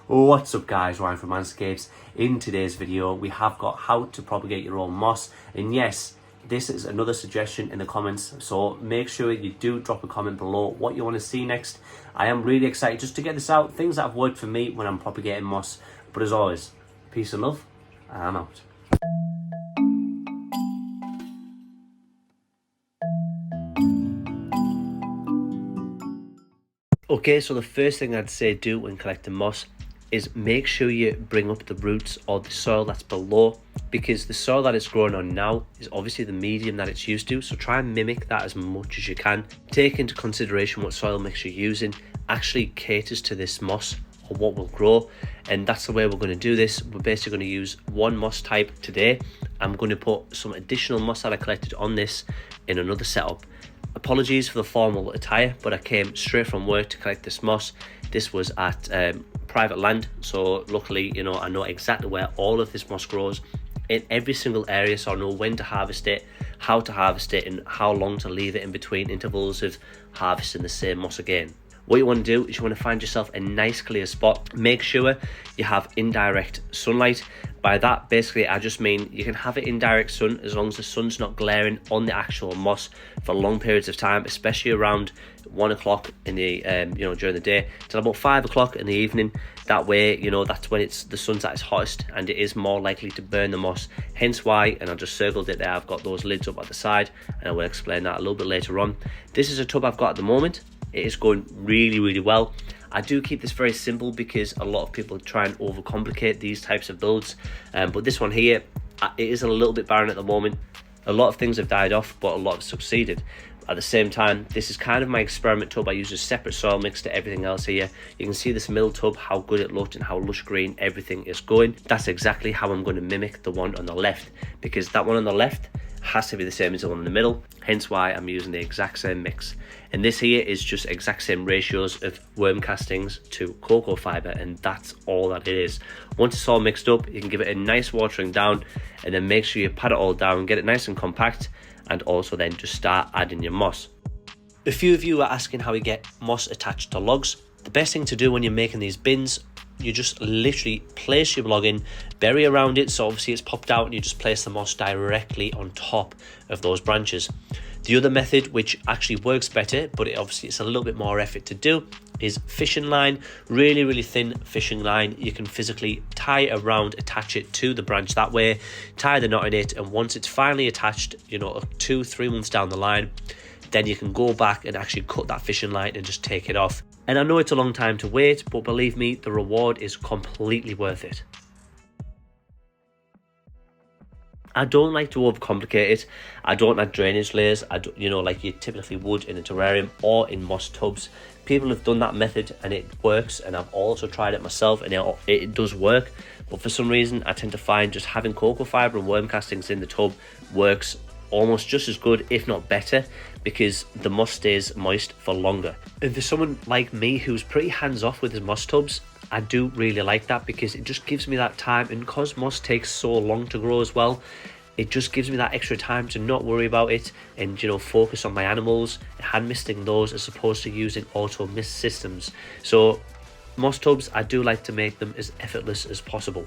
What's up guys, Ryan from Manscapes. In today's video we have got how to propagate your own moss, and yes, this is another suggestion in the comments, so make sure you do drop a comment below what you want to see next. I am really excited just to get this out, things that have worked for me when I'm propagating moss. But as always, peace and love, and I'm out. Okay, so the first thing I'd say do when collecting moss is make sure you bring up the roots or the soil that's below, because the soil that it's growing on now is obviously the medium that it's used to, so try and mimic that as much as you can. Take into consideration what soil mix you're using actually caters to this moss or what will grow, and that's the way we're going to do this. We're basically going to use one moss type today. I'm going to put some additional moss that I collected on this in another setup. Apologies for the formal attire, but I came straight from work to collect this moss. This was at private land, so luckily, you know, I know exactly where all of this moss grows in every single area, so I know when to harvest it, how to harvest it, and how long to leave it in between intervals of harvesting the same moss again. What you want to do is you want to find yourself a nice clear spot. Make sure you have indirect sunlight. By that, basically, I just mean you can have it indirect sun as long as the sun's not glaring on the actual moss for long periods of time, especially around 1 o'clock in the during the day till about 5 o'clock in the evening. That way, you know, that's when the sun's at its hottest and it is more likely to burn the moss. Hence why, and I just circled it there, I've got those lids up at the side, and I will explain that a little bit later on. This is a tub I've got at the moment. It is going really well. I do keep this very simple because a lot of people try and overcomplicate these types of builds, but this one here, it is a little bit barren at the moment. A lot of things have died off, but a lot have succeeded. At the same time, this is kind of my experiment tub. I use a separate soil mix to everything else here. You can see this middle tub, how good it looked and how lush green everything is going. That's exactly how I'm going to mimic the one on the left, because that one on the left has to be the same as the one in the middle, hence why I'm using the exact same mix. And this here is just exact same ratios of worm castings to cocoa fibre, and that's all that it is. Once it's all mixed up, you can give it a nice watering down, and then make sure you pat it all down, get it nice and compact, and also then just start adding your moss. A few of you are asking how we get moss attached to logs. The best thing to do when you're making these bins, you just literally place your log in, bury around it, so obviously it's popped out, and you just place the moss directly on top of those branches. The other method, which actually works better, but obviously it's a little bit more effort to do, is fishing line. Really thin fishing line. You can physically tie it around, attach it to the branch that way, tie the knot in it, and once it's finally attached, you know, 2-3 months down the line, then you can go back and actually cut that fishing line and just take it off. And I know it's a long time to wait, but believe me, the reward is completely worth it. I don't like to overcomplicate it. I don't add drainage layers, like you typically would in a terrarium or in moss tubs. People have done that method and it works, and I've also tried it myself and it does work. But for some reason, I tend to find just having cocoa fibre and worm castings in the tub works almost just as good, if not better, because the moss stays moist for longer. And for someone like me who's pretty hands-off with his moss tubs, I do really like that, because it just gives me that time, and because moss takes so long to grow as well, it just gives me that extra time to not worry about it and, you know, focus on my animals, hand misting those as opposed to using auto mist systems. So moss tubs, I do like to make them as effortless as possible.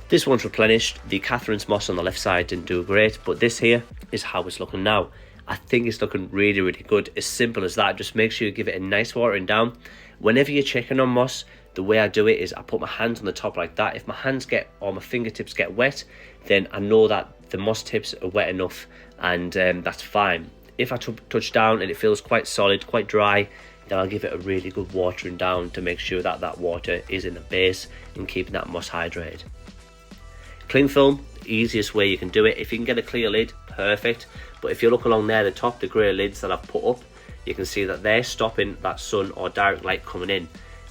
This one's replenished. The Catherine's moss on the left side didn't do great, but this here is how it's looking now. I think it's looking really good. As simple as that. Just make sure you give it a nice watering down. Whenever you're checking on moss, the way I do it is I put my hands on the top like that. If my hands or my fingertips get wet, then I know that the moss tips are wet enough, and that's fine. If I touch down and it feels quite solid, quite dry, then I'll give it a really good watering down to make sure that that water is in the base and keeping that moss hydrated. Cling film, the easiest way you can do it. If you can get a clear lid, perfect. But if you look along there, the top, the grey lids that I've put up, you can see that they're stopping that sun or direct light coming in.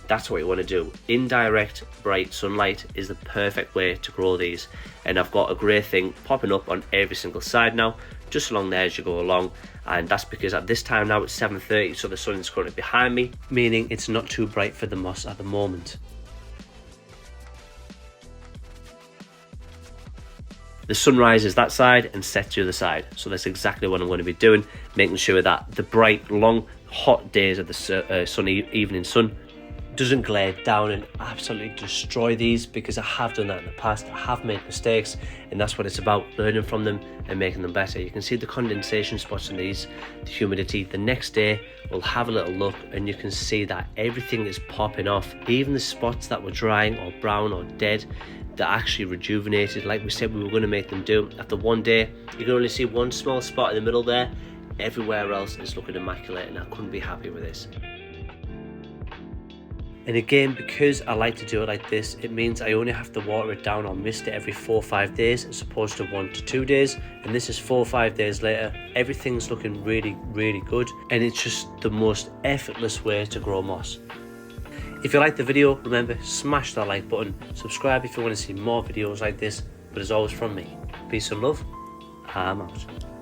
That's what you want to do. Indirect bright sunlight is the perfect way to grow these. And I've got a grey thing popping up on every single side now, just along there as you go along. And that's because at this time now it's 7:30, so the sun is currently behind me, meaning it's not too bright for the moss at the moment. The sun rises that side and sets the other side, so that's exactly what I'm going to be doing, making sure that the bright, long, hot days of the evening sun doesn't glare down and absolutely destroy these, because I have done that in the past. I have made mistakes, and that's what it's about, learning from them and making them better. You can see the condensation spots on these, the humidity. The next day we'll have a little look and you can see that everything is popping off. Even the spots that were drying or brown or dead, they're actually rejuvenated like we said we were going to make them do. After one day you can only see one small spot in the middle there. Everywhere else is looking immaculate, and I couldn't be happy with this. And again, because I like to do it like this, it means I only have to water it down or mist it every 4 or 5 days as opposed to 1 to 2 days. And this is 4 or 5 days later. Everything's looking really, really good, and it's just the most effortless way to grow moss. If you liked the video, remember, smash that like button, subscribe if you want to see more videos like this. But as always from me, peace and love, I'm out.